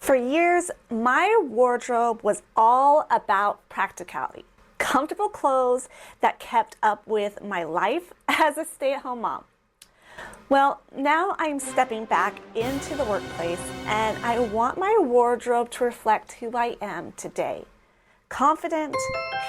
For years, my wardrobe was all about practicality. Comfortable clothes that kept up with my life as a stay-at-home mom. Well, now I'm stepping back into the workplace and I want my wardrobe to reflect who I am today. Confident,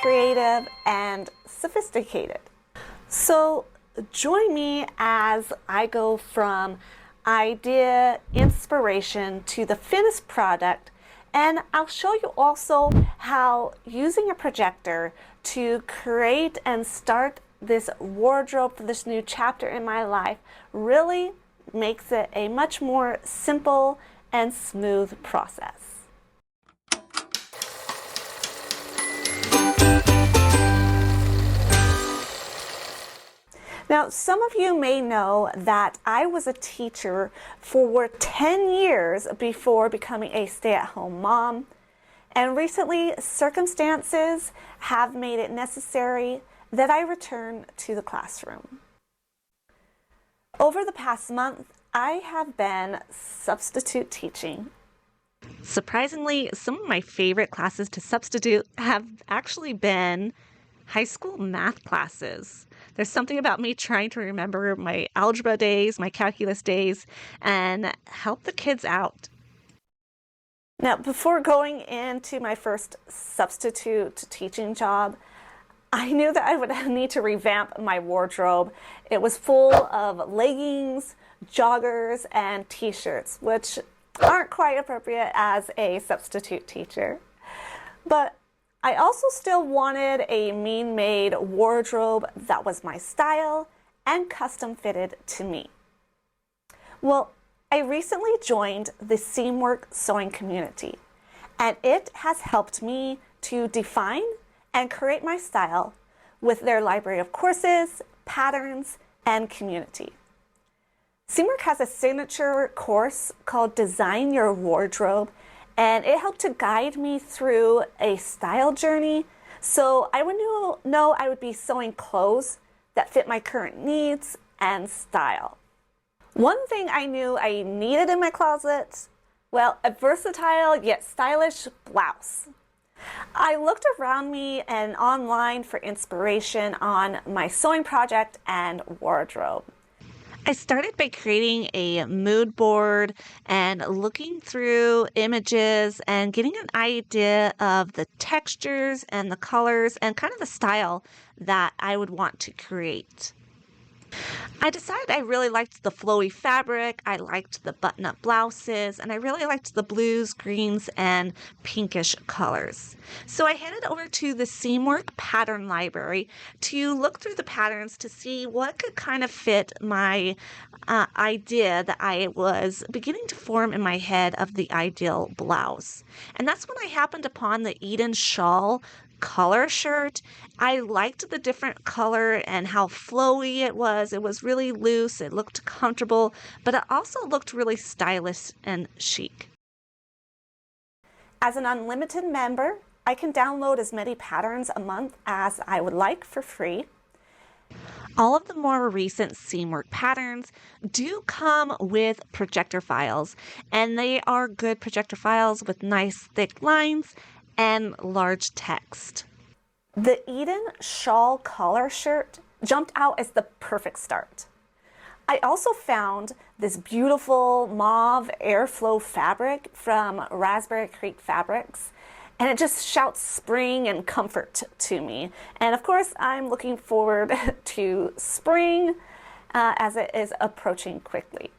creative, and sophisticated. So join me as I go from idea, inspiration to the finished product, and I'll show you also how using a projector to create and start this wardrobe for this new chapter in my life really makes it a much more simple and smooth process. Now, some of you may know that I was a teacher for 10 years before becoming a stay-at-home mom, and recently circumstances have made it necessary that I return to the classroom. Over the past month, I have been substitute teaching. Surprisingly, some of my favorite classes to substitute have actually been high school math classes. There's something about me trying to remember my algebra days, my calculus days, and help the kids out. Now, before going into my first substitute teaching job, I knew that I would need to revamp my wardrobe. It was full of leggings, joggers, and t-shirts, which aren't quite appropriate as a substitute teacher. But I also still wanted a mean-made wardrobe that was my style and custom fitted to me. Well, I recently joined the Seamwork sewing community, and it has helped me to define and create my style with their library of courses, patterns, and community. Seamwork has a signature course called Design Your Wardrobe, and it helped to guide me through a style journey so I would know I would be sewing clothes that fit my current needs and style. One thing I knew I needed in my closet, well, a versatile yet stylish blouse. I looked around me and online for inspiration on my sewing project and wardrobe. I started by creating a mood board and looking through images and getting an idea of the textures and the colors and kind of the style that I would want to create. I decided I really liked the flowy fabric, I liked the button-up blouses, and I really liked the blues, greens, and pinkish colors. So I headed over to the Seamwork pattern library to look through the patterns to see what could kind of fit my idea that I was beginning to form in my head of the ideal blouse. And that's when I happened upon the Eden shawl color shirt. I liked the different color and how flowy it was. It was really loose, it looked comfortable, but it also looked really stylish and chic. As an unlimited member, I can download as many patterns a month as I would like for free. All of the more recent Seamwork patterns do come with projector files, and they are good projector files with nice thick lines and large text. The Eden shawl collar shirt jumped out as the perfect start. I also found this beautiful mauve airflow fabric from Raspberry Creek Fabrics, and it just shouts spring and comfort to me. And of course, I'm looking forward to spring as it is approaching quickly.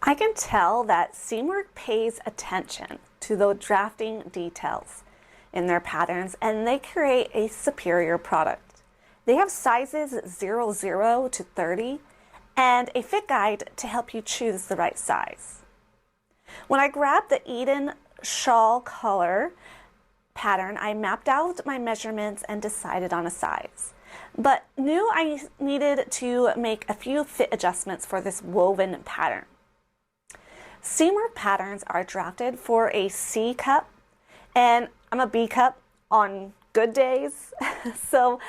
I can tell that Seamwork pays attention to the drafting details in their patterns, and they create a superior product. They have sizes 00 to 30 and a fit guide to help you choose the right size. When I grabbed the Eden shawl color pattern, I mapped out my measurements and decided on a size, but knew I needed to make a few fit adjustments for this woven pattern. Seamwork patterns are drafted for a C cup, and I'm a B cup on good days. So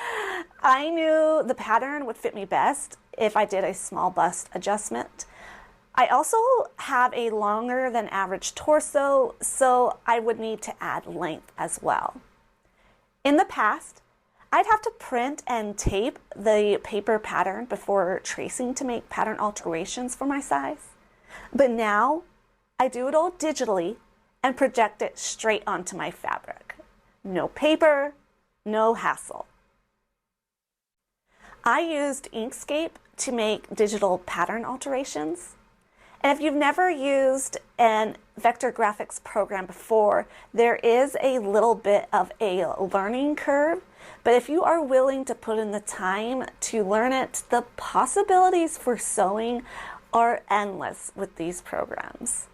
I knew the pattern would fit me best if I did a small bust adjustment. I also have a longer than average torso, so I would need to add length as well. In the past, I'd have to print and tape the paper pattern before tracing to make pattern alterations for my size. But now, I do it all digitally and project it straight onto my fabric. No paper, no hassle. I used Inkscape to make digital pattern alterations. And if you've never used an vector graphics program before, there is a little bit of a learning curve. But if you are willing to put in the time to learn it, the possibilities for sewing are endless with these programs.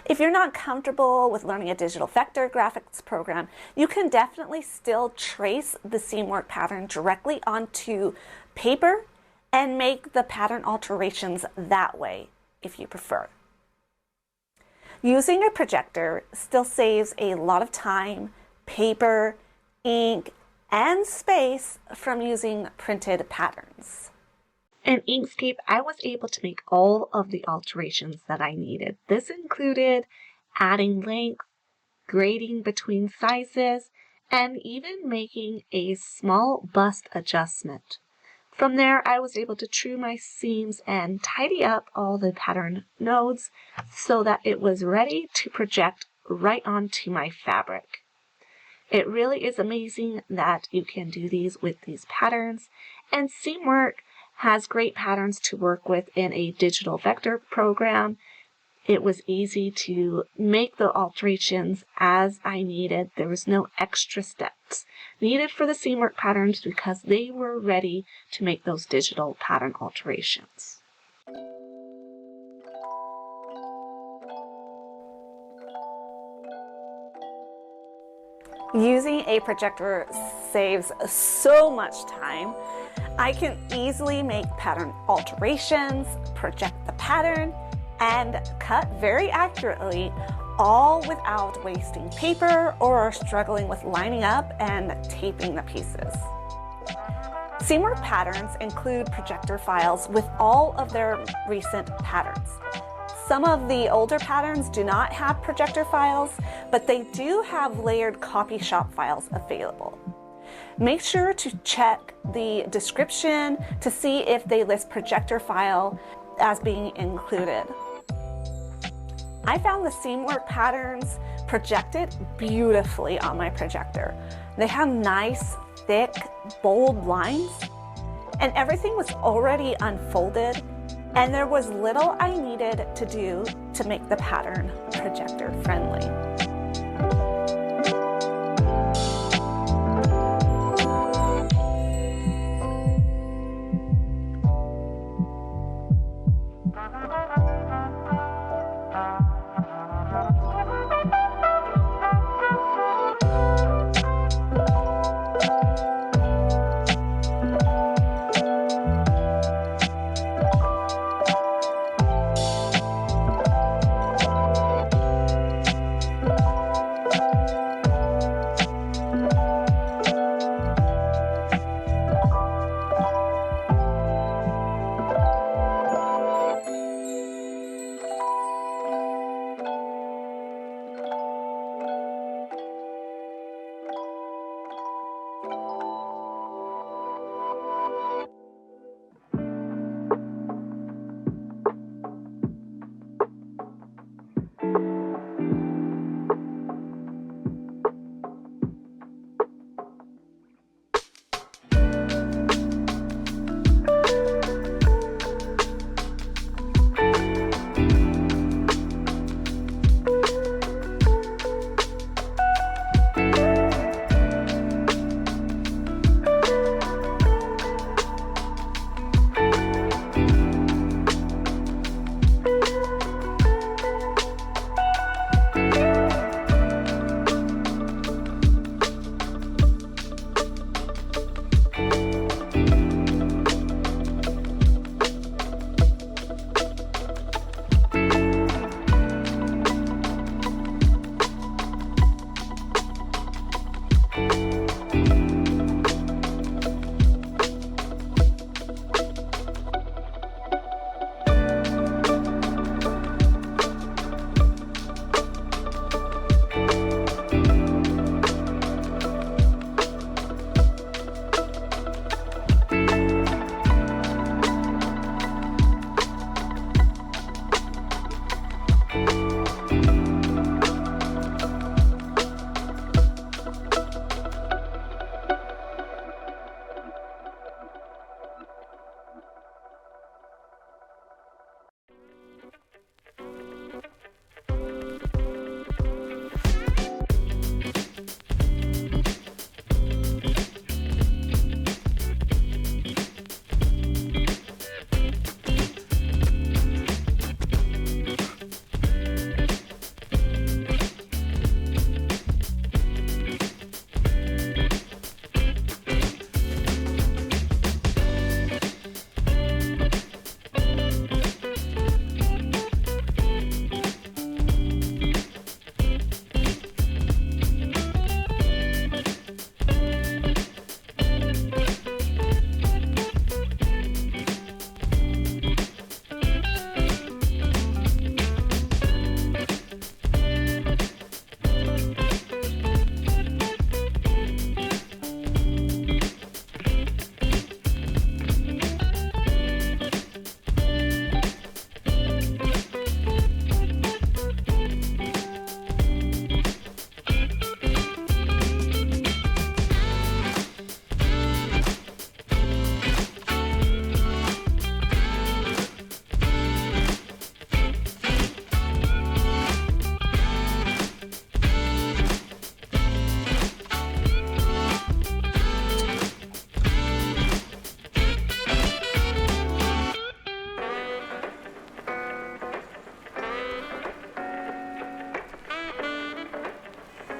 If you're not comfortable with learning a digital vector graphics program, you can definitely still trace the seamwork pattern directly onto paper and make the pattern alterations that way if you prefer. Using a projector still saves a lot of time, paper, ink, and space from using printed patterns. In Inkscape, I was able to make all of the alterations that I needed. This included adding length, grading between sizes, and even making a small bust adjustment. From there, I was able to true my seams and tidy up all the pattern nodes so that it was ready to project right onto my fabric. It really is amazing that you can do these with these patterns, and Seamwork has great patterns to work with in a digital vector program. It was easy to make the alterations as I needed. There was no extra steps needed for the Seamwork patterns because they were ready to make those digital pattern alterations. Using a projector saves so much time. I can easily make pattern alterations, project the pattern, and cut very accurately, all without wasting paper or struggling with lining up and taping the pieces. Seamwork patterns include projector files with all of their recent patterns. Some of the older patterns do not have projector files, but they do have layered copy shop files available. Make sure to check the description to see if they list projector file as being included. I found the Seamwork patterns projected beautifully on my projector. They have nice, thick, bold lines, and everything was already unfolded, and there was little I needed to do to make the pattern projector friendly.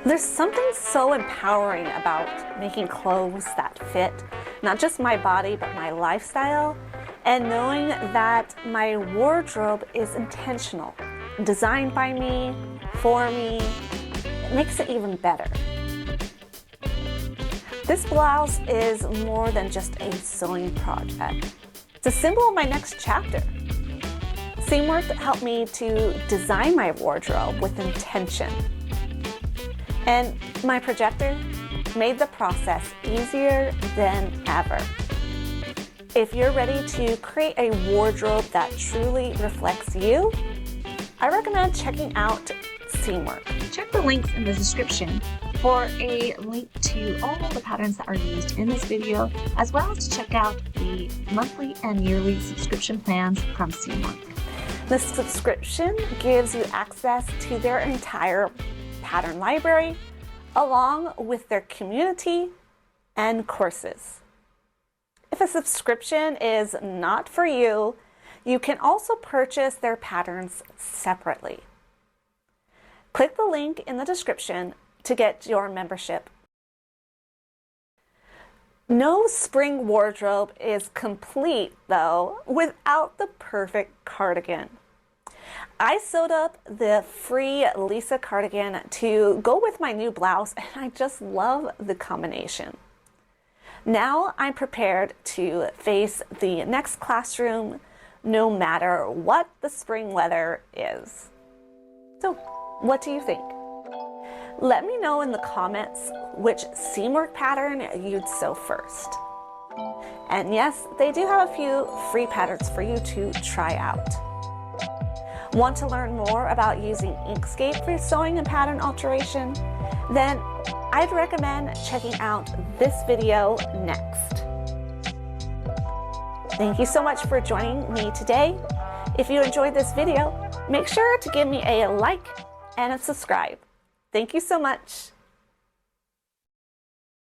There's something so empowering about making clothes that fit not just my body but my lifestyle, and knowing that my wardrobe is intentional, designed by me, for me. It makes it even better. This blouse is more than just a sewing project. It's a symbol of my next chapter. Seamwork helped me to design my wardrobe with intention. And my projector made the process easier than ever. If you're ready to create a wardrobe that truly reflects you, I recommend checking out Seamwork. Check the links in the description for a link to all the patterns that are used in this video, as well as to check out the monthly and yearly subscription plans from Seamwork. The subscription gives you access to their entire pattern library, along with their community and courses. If a subscription is not for you, you can also purchase their patterns separately. Click the link in the description to get your membership. No spring wardrobe is complete, though, without the perfect cardigan. I sewed up the free Lisa cardigan to go with my new blouse, and I just love the combination. Now I'm prepared to face the next classroom, no matter what the spring weather is. So, what do you think? Let me know in the comments which Seamwork pattern you'd sew first. And yes, they do have a few free patterns for you to try out. Want to learn more about using Inkscape for sewing and pattern alteration? Then I'd recommend checking out this video next. Thank you so much for joining me today. If you enjoyed this video, make sure to give me a like and a subscribe. Thank you so much.